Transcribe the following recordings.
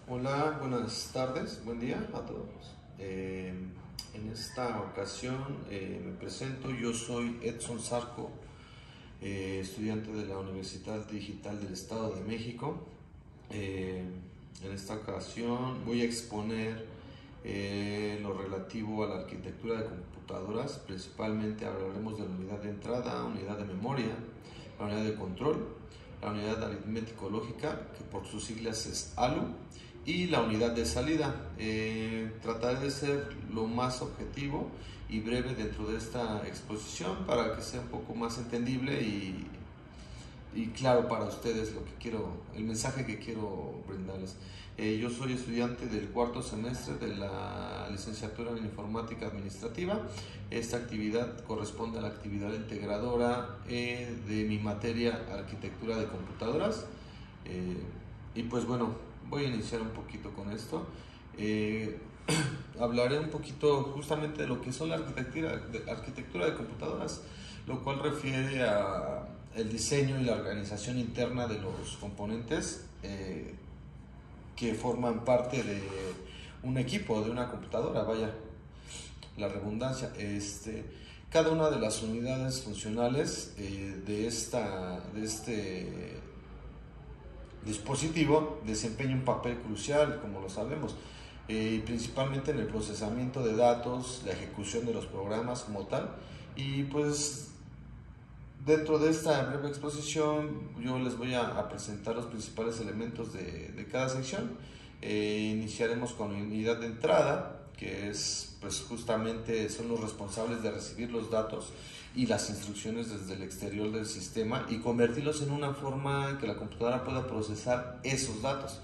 Hola, buenas tardes, buen día a todos. En esta ocasión me presento, yo soy Edson Zarco, estudiante de la Universidad Digital del Estado de México. En esta ocasión voy a exponer lo relativo a la arquitectura de computadoras. Principalmente hablaremos de la unidad de entrada, unidad de memoria, la unidad de control, la unidad aritmético-lógica, que por sus siglas es ALU, y la unidad de salida. Trataré de ser lo más objetivo y breve dentro de esta exposición para que sea un poco más entendible y claro para ustedes el mensaje que quiero brindarles. Yo soy estudiante del cuarto semestre de la licenciatura en informática administrativa. Esta actividad corresponde a la actividad integradora de mi materia arquitectura de computadoras. Y pues bueno, voy a iniciar un poquito con esto. Hablaré un poquito justamente de lo que son la arquitectura de computadoras, lo cual refiere a el diseño y la organización interna de los componentes que forman parte de un equipo, de una computadora, vaya la redundancia. Cada una de las unidades funcionales de este dispositivo desempeña un papel crucial, como lo sabemos, principalmente en el procesamiento de datos, la ejecución de los programas como tal. Y pues dentro de esta breve exposición yo les voy a presentar los principales elementos de cada sección. Iniciaremos con la unidad de entrada, que es pues justamente son los responsables de recibir los datos y las instrucciones desde el exterior del sistema y convertirlos en una forma en que la computadora pueda procesar esos datos.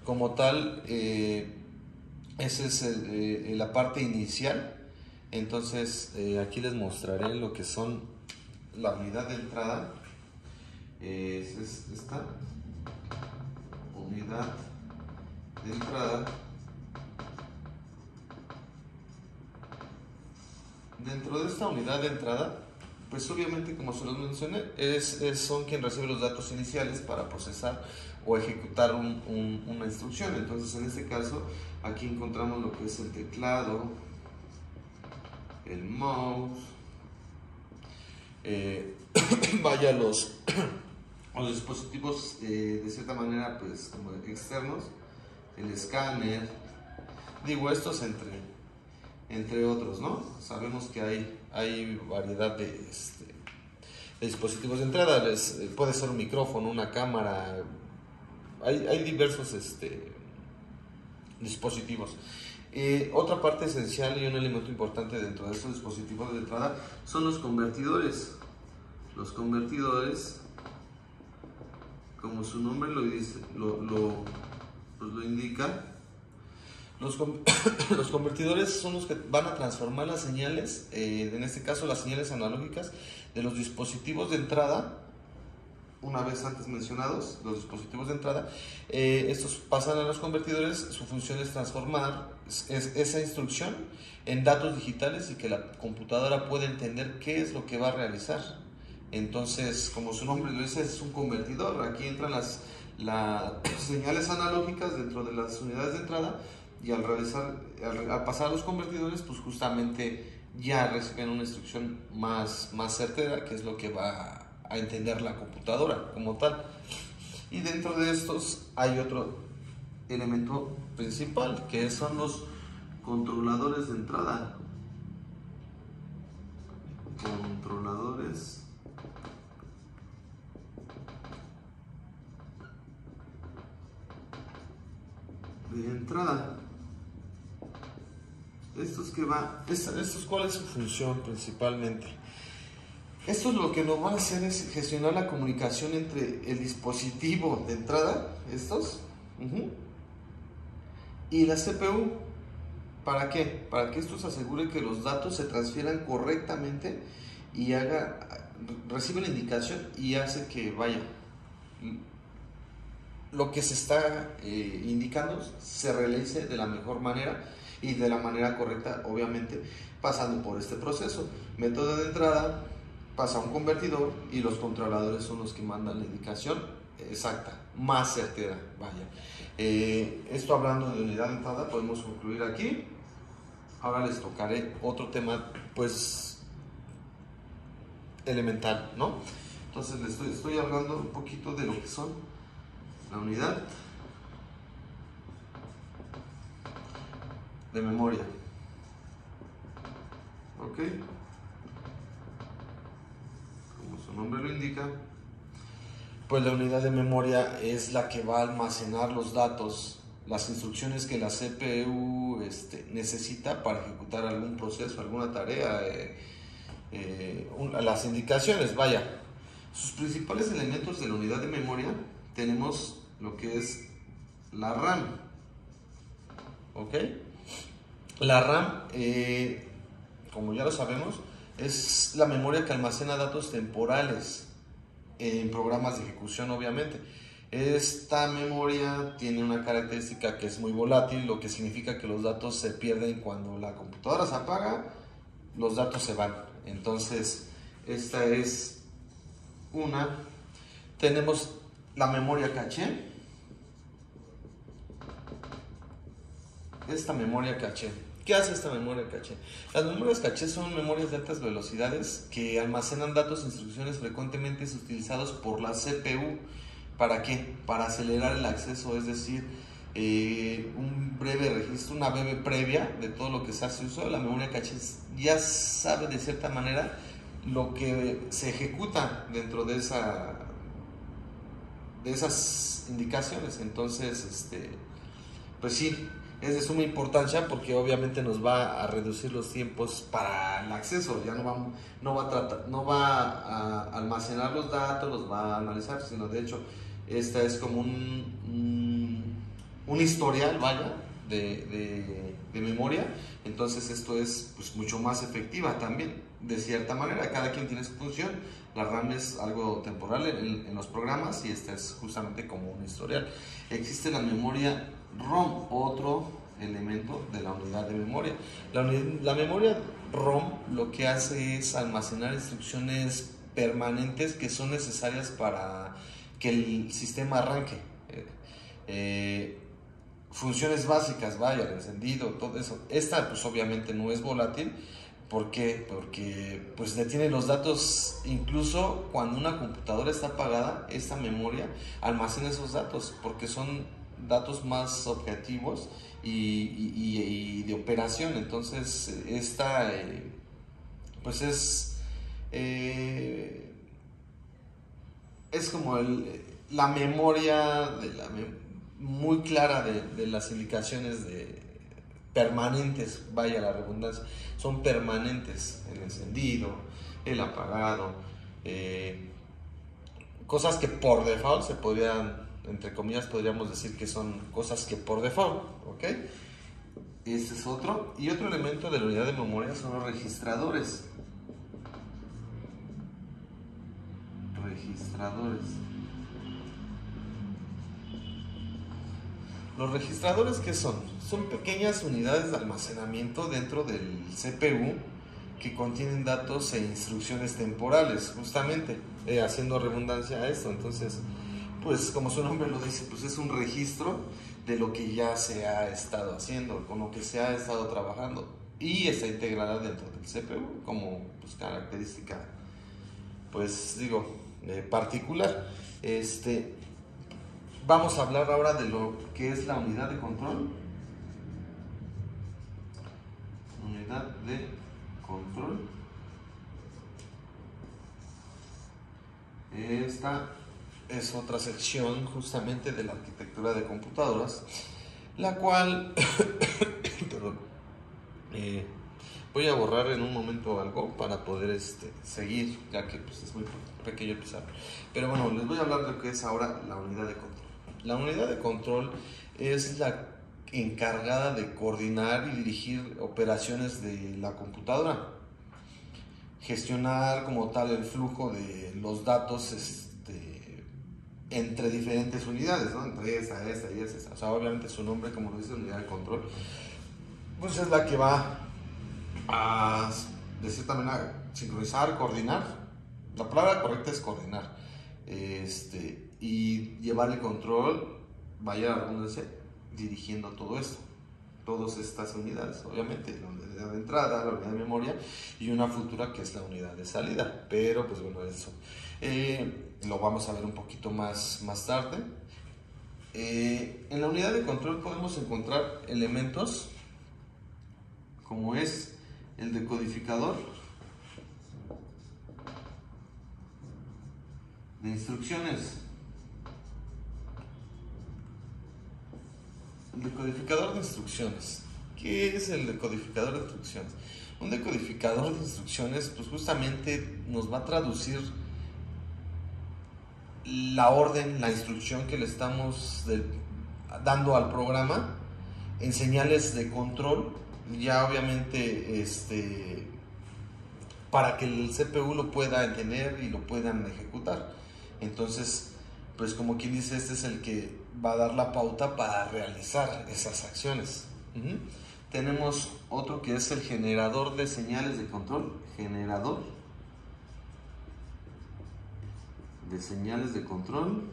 Como tal, esa es la parte inicial. Entonces aquí les mostraré lo que son la unidad de entrada. Es esta unidad de entrada. Dentro de esta unidad de entrada, pues obviamente, como se los mencioné, son quien recibe los datos iniciales para procesar o ejecutar una instrucción. Entonces, en este caso, aquí encontramos lo que es el teclado, el mouse, vaya los dispositivos de cierta manera, pues como externos, el escáner, digo estos entre otros, ¿no? Sabemos que hay variedad de dispositivos de entrada. Puede ser un micrófono, una cámara, hay diversos dispositivos. Otra parte esencial y un elemento importante dentro de estos dispositivos de entrada son los convertidores. Los convertidores, como su nombre lo dice, pues lo indica. Los convertidores son los que van a transformar las señales, en este caso las señales analógicas de los dispositivos de entrada. Una vez antes mencionados, los dispositivos de entrada, estos pasan a los convertidores. Su función es transformar esa instrucción en datos digitales y que la computadora pueda entender qué es lo que va a realizar. Entonces, como su nombre lo dice, es un convertidor. Aquí entran las señales analógicas dentro de las unidades de entrada, y al pasar a los convertidores, pues justamente ya reciben una instrucción más certera, que es lo que va a entender la computadora como tal. Y dentro de estos hay otro elemento principal, que son los controladores de entrada. Controladores de entrada. ¿Cuál es su función principalmente? Esto es lo que nos van a hacer es gestionar la comunicación entre el dispositivo de entrada, y la CPU. ¿Para qué? Para que esto se asegure que los datos se transfieran correctamente y recibe la indicación y hace que vaya lo que se está indicando se realice de la mejor manera y de la manera correcta, obviamente pasando por este proceso. Método de entrada, pasa a un convertidor y los controladores son los que mandan la indicación exacta, más certera, vaya. Esto hablando de unidad de entrada, podemos concluir aquí. Ahora les tocaré otro tema, pues, elemental, ¿no? Entonces les estoy hablando un poquito de lo que son la unidad de memoria. ¿Ok? Como su nombre lo indica, pues la unidad de memoria es la que va a almacenar los datos, las instrucciones que la CPU necesita para ejecutar algún proceso, alguna tarea, las indicaciones, vaya. Sus principales elementos de la unidad de memoria tenemos lo que es la RAM, ¿ok? La RAM, como ya lo sabemos, es la memoria que almacena datos temporales en programas de ejecución, obviamente. Esta memoria tiene una característica que es muy volátil, lo que significa que los datos se pierden cuando la computadora se apaga, los datos se van. Entonces, esta es una. Tenemos la memoria caché. Esta memoria caché. ¿Qué hace esta memoria caché? Las memorias caché son memorias de altas velocidades que almacenan datos e instrucciones frecuentemente utilizados por la CPU. ¿Para qué? Para acelerar el acceso, es decir, un breve registro, una breve previa de todo lo que se hace uso. La memoria caché ya sabe de cierta manera lo que se ejecuta dentro de esas indicaciones. Entonces, pues sí, es de suma importancia porque obviamente nos va a reducir los tiempos para el acceso. Ya no va a almacenar los datos, los va a analizar, sino de hecho esta es como un historial, vaya, de memoria. Entonces esto es pues mucho más efectiva también, de cierta manera. Cada quien tiene su función. La RAM es algo temporal en los programas y esta es justamente como un historial. Existe la memoria ROM, otro elemento de la unidad de memoria. La memoria ROM lo que hace es almacenar instrucciones permanentes que son necesarias para que el sistema arranque. Funciones básicas, vaya, el encendido, todo eso. Esta pues obviamente no es volátil. ¿Por qué? Porque pues detiene los datos, incluso cuando una computadora está apagada, esta memoria almacena esos datos, porque son datos más objetivos y de operación. Entonces esta pues es como la memoria muy clara de las indicaciones permanentes, vaya la redundancia, son permanentes: el encendido, el apagado, cosas que por default se podrían, entre comillas, podríamos decir que son cosas que por default, ¿ok? Este es otro. Y otro elemento de la unidad de memoria son los registradores. Los registradores, ¿qué son? Son pequeñas unidades de almacenamiento dentro del CPU que contienen datos e instrucciones temporales, justamente, haciendo redundancia a esto. Entonces, pues como su nombre lo dice, pues es un registro de lo que ya se ha estado haciendo, con lo que se ha estado trabajando, y está integrada dentro del CPU como pues, característica, pues digo, particular. Vamos a hablar ahora de lo que es la unidad de control. Unidad de control. Esta es otra sección justamente de la arquitectura de computadoras, la cual perdón, voy a borrar en un momento algo para poder seguir, ya que pues, es muy pequeño el pizarro. Pero bueno, les voy a hablar de lo que es ahora la unidad de control. La unidad de control es la encargada de coordinar y dirigir operaciones de la computadora, gestionar como tal el flujo de los datos entre diferentes unidades, ¿no? Entre esta y esta. O sea, obviamente su nombre, como lo dice, unidad de control, pues es la que va a, de cierta manera, sincronizar, coordinar. La palabra correcta es coordinar. y llevar el control, vaya la redundancia, dirigiendo todo esto, todas estas unidades, obviamente, la unidad de entrada, la unidad de memoria y una futura que es la unidad de salida, pero pues bueno, eso lo vamos a ver un poquito más tarde. En la unidad de control podemos encontrar elementos como es el decodificador de instrucciones. El decodificador de instrucciones. ¿Qué es el decodificador de instrucciones? Un decodificador de instrucciones pues justamente nos va a traducir la orden, la instrucción que le estamos dando al programa en señales de control, ya obviamente para que el CPU lo pueda entender y lo puedan ejecutar. Entonces, pues como quien dice, este es el que va a dar la pauta para realizar esas acciones. Tenemos otro que es el generador de señales de control. Generador de señales de control.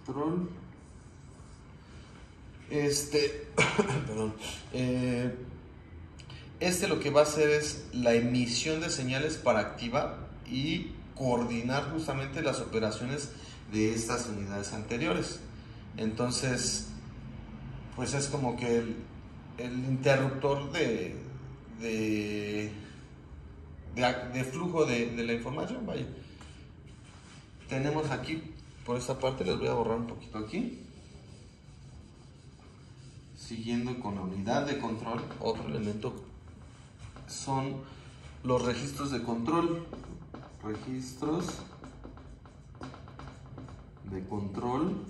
Perdón. Lo que va a hacer es la emisión de señales para activar y coordinar justamente las operaciones de estas unidades anteriores. Entonces, pues es como que el interruptor de flujo de la información, vaya. Tenemos aquí, por esta parte, les voy a borrar un poquito aquí. Siguiendo con la unidad de control, otro elemento son los registros de control. Registros de control.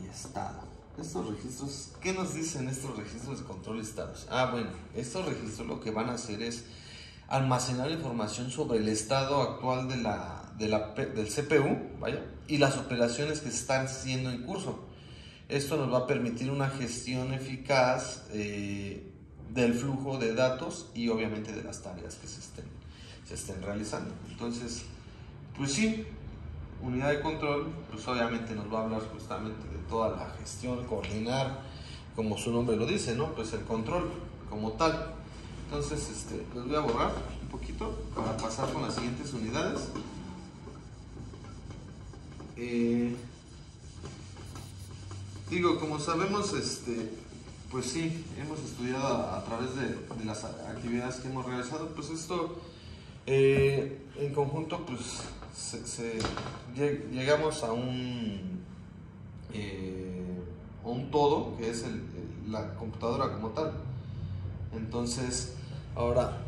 Y estado. Estos registros, ¿qué nos dicen estos registros de control y estados? Bueno, estos registros lo que van a hacer es almacenar información sobre el estado actual del CPU, vaya, y las operaciones que están siendo en curso. Esto nos va a permitir una gestión eficaz del flujo de datos y obviamente de las tareas que se estén realizando. Entonces, pues sí, unidad de control, pues obviamente nos va a hablar justamente de toda la gestión, coordinar, como su nombre lo dice, ¿no? Pues el control como tal. Entonces, les voy a borrar un poquito para pasar con las siguientes unidades. Como sabemos, pues sí, hemos estudiado a través de las actividades que hemos realizado, pues esto en conjunto, pues llegamos a un todo, que es la computadora como tal. Entonces, ahora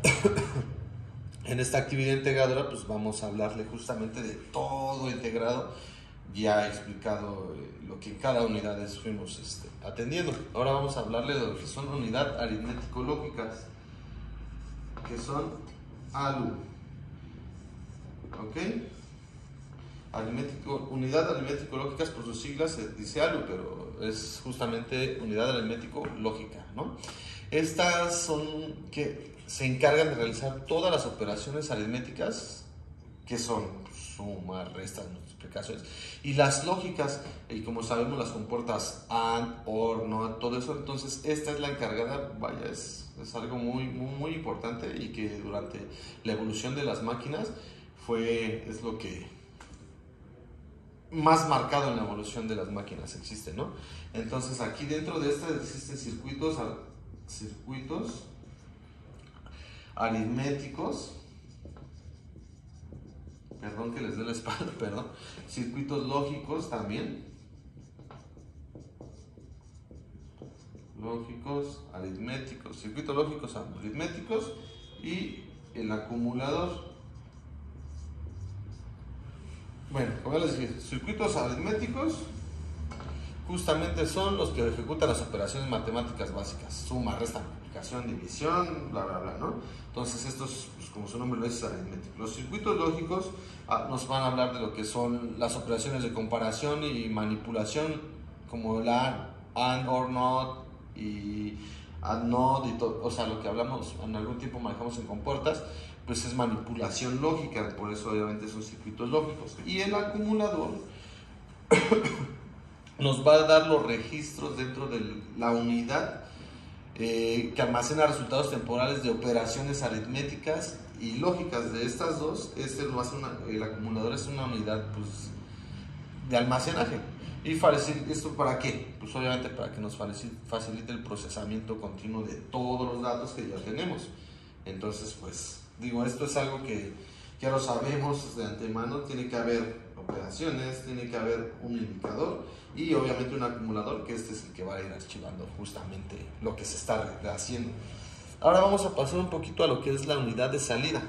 en esta actividad integradora, pues vamos a hablarle justamente de todo integrado, ya he explicado lo que en cada unidad fuimos atendiendo. Ahora vamos a hablarle de lo que son unidades aritmético-lógicas, que son ALU. ¿Ok? Unidad aritmético-lógicas, por sus siglas se dice ALU, pero es justamente unidad aritmético-lógica, ¿no? Estas son que se encargan de realizar todas las operaciones aritméticas, que son suma, resta, multiplicaciones, y las lógicas, y como sabemos las compuertas AND, OR, NOT, todo eso. Entonces esta es la encargada, vaya, es algo muy, muy, muy importante, y que durante la evolución de las máquinas es lo que más marcado en la evolución de las máquinas existe, ¿no? Entonces aquí dentro de esta existen circuitos aritméticos, perdón que les dé la espalda, perdón, circuitos lógicos también, circuitos lógicos aritméticos, y el acumulador. Bueno, como ya les dije, circuitos aritméticos justamente son los que ejecutan las operaciones matemáticas básicas: suma, resta, multiplicación, división, bla, bla, bla, ¿no? Entonces estos, pues, como su nombre lo dice, es aritmético. Los circuitos lógicos nos van a hablar de lo que son las operaciones de comparación y manipulación, como la AND, OR, NOT, y ad node y todo, o sea, lo que hablamos en algún tiempo manejamos en compuertas, pues es manipulación lógica, por eso obviamente son circuitos lógicos. Y el acumulador nos va a dar los registros dentro de la unidad que almacena resultados temporales de operaciones aritméticas y lógicas. De estas dos, el acumulador es una unidad, pues, de almacenaje. ¿Y esto para qué? Pues obviamente para que nos facilite el procesamiento continuo de todos los datos que ya tenemos. Entonces, pues, digo, esto es algo que ya lo sabemos de antemano. Tiene que haber operaciones, tiene que haber un indicador y obviamente un acumulador, que este es el que va a ir archivando justamente lo que se está haciendo. Ahora vamos a pasar un poquito a lo que es la unidad de salida.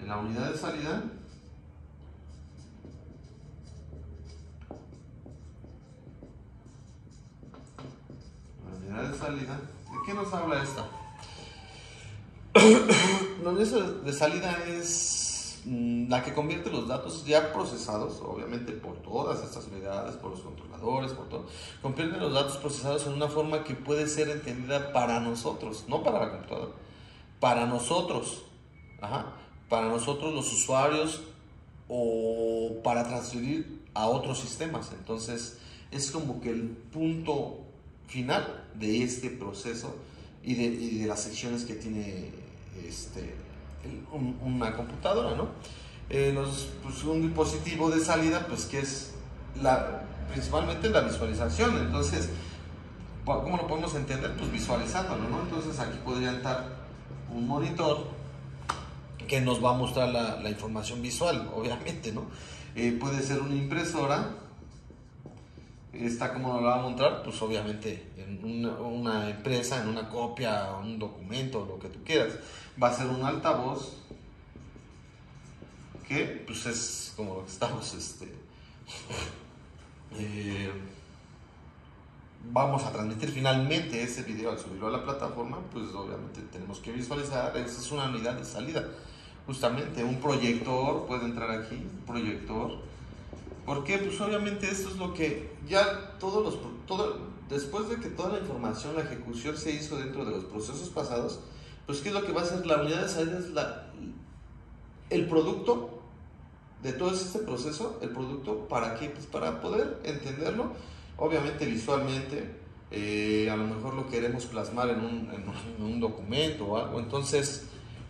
En la unidad de salida, ¿de qué nos habla esta? La unidad de salida es la que convierte los datos ya procesados, obviamente por todas estas unidades, por los controladores, por todo, convierte los datos procesados en una forma que puede ser entendida para nosotros, no para la computadora, para nosotros, para nosotros los usuarios, o para transferir a otros sistemas. Entonces es como que el punto final de este proceso y de las secciones que tiene una computadora, ¿no? Pues un dispositivo de salida, pues que es principalmente la visualización. Entonces, ¿cómo lo podemos entender? Pues visualizándolo, ¿no? Entonces aquí podría estar un monitor que nos va a mostrar la información visual, obviamente, ¿no? Puede ser una impresora. ¿Cómo nos la va a mostrar? Pues obviamente en una empresa, en una copia, un documento, lo que tú quieras. Va a ser un altavoz que pues es como lo que estamos vamos a transmitir finalmente ese video al subirlo a la plataforma. Pues obviamente tenemos que visualizar. Esa es una unidad de salida, justamente. Un proyector puede entrar aquí, un proyector. ¿Por qué? Pues obviamente esto es lo que ya después de que toda la información, la ejecución se hizo dentro de los procesos pasados, pues ¿qué es lo que va a hacer? La unidad de salida es el producto de todo este proceso. El producto, ¿para qué? Pues para poder entenderlo, obviamente visualmente. A lo mejor lo queremos plasmar en un documento o algo. Entonces,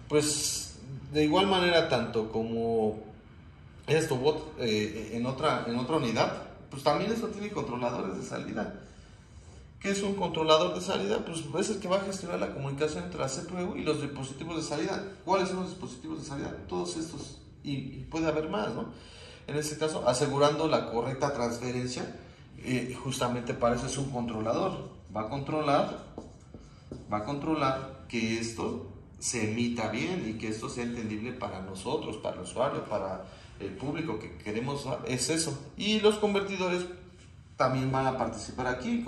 pues de igual manera, tanto como esto en otra unidad, pues también eso tiene controladores de salida. ¿Qué es un controlador de salida? Pues es el que va a gestionar la comunicación entre la CPU y los dispositivos de salida. ¿Cuáles son los dispositivos de salida? Todos estos, y puede haber más, ¿no? En este caso, asegurando la correcta transferencia. Justamente para eso es un controlador. Va a controlar que esto se emita bien y que esto sea entendible para nosotros, para el usuario, para el público que queremos. Es eso. Y los convertidores también van a participar aquí.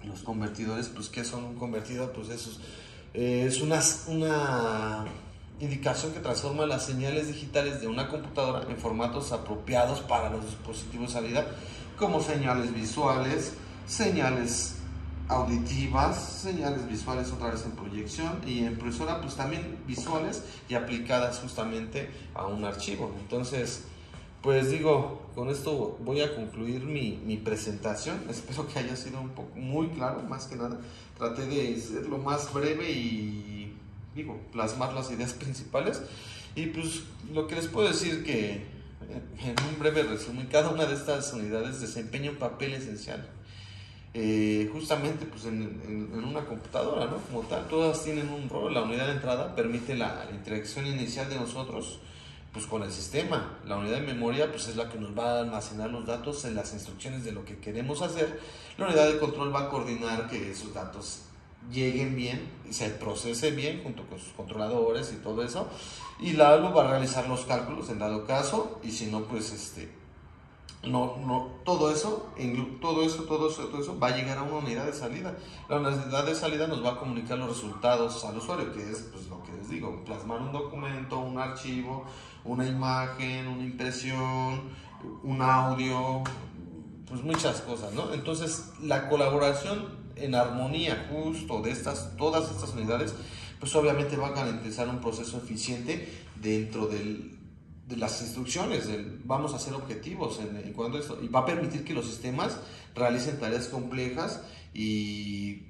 Los convertidores, pues ¿qué son un convertidor? Pues eso es una indicación que transforma las señales digitales de una computadora en formatos apropiados para los dispositivos de salida, como señales visuales, señales auditivas, señales visuales otra vez en proyección, y en impresora pues también visuales y aplicadas justamente a un archivo. Entonces, pues digo, con esto voy a concluir mi presentación. Espero que haya sido un poco muy claro. Más que nada traté de ser lo más breve y plasmar las ideas principales. Y pues lo que les puedo decir, que en un breve resumen, cada una de estas unidades desempeña un papel esencial, justamente pues en una computadora, ¿no? Como tal, todas tienen un rol. La unidad de entrada permite la interacción inicial de nosotros pues con el sistema. La unidad de memoria pues es la que nos va a almacenar los datos en las instrucciones de lo que queremos hacer. La unidad de control va a coordinar que esos datos lleguen bien y se procese bien junto con sus controladores y todo eso, y la ALU va a realizar los cálculos en dado caso, y si no, pues todo eso va a llegar a una unidad de salida. La unidad de salida nos va a comunicar los resultados al usuario, que es pues lo que les digo: plasmar un documento, un archivo, una imagen, una impresión, un audio, pues muchas cosas, ¿no? Entonces, la colaboración en armonía justo de todas estas unidades, pues obviamente va a garantizar un proceso eficiente dentro de las instrucciones, vamos a hacer objetivos en cuanto a esto, y va a permitir que los sistemas realicen tareas complejas y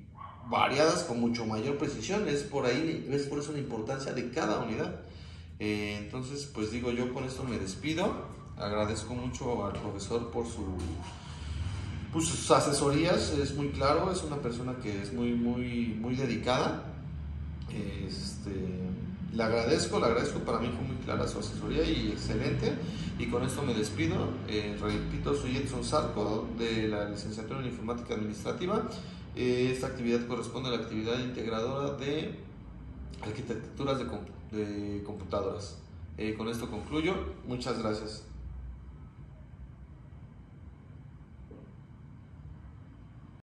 variadas con mucho mayor precisión. Es por eso la importancia de cada unidad. Entonces, pues digo, yo con esto me despido. Agradezco mucho al profesor por sus asesorías. Es muy claro, es una persona que es muy dedicada. Le agradezco, para mí fue muy clara su asesoría y excelente. Y con esto me despido. Repito, soy Edson Zarco de la licenciatura en Informática Administrativa. Esta actividad corresponde a la actividad integradora de arquitecturas de computadoras. Con esto concluyo. Muchas gracias.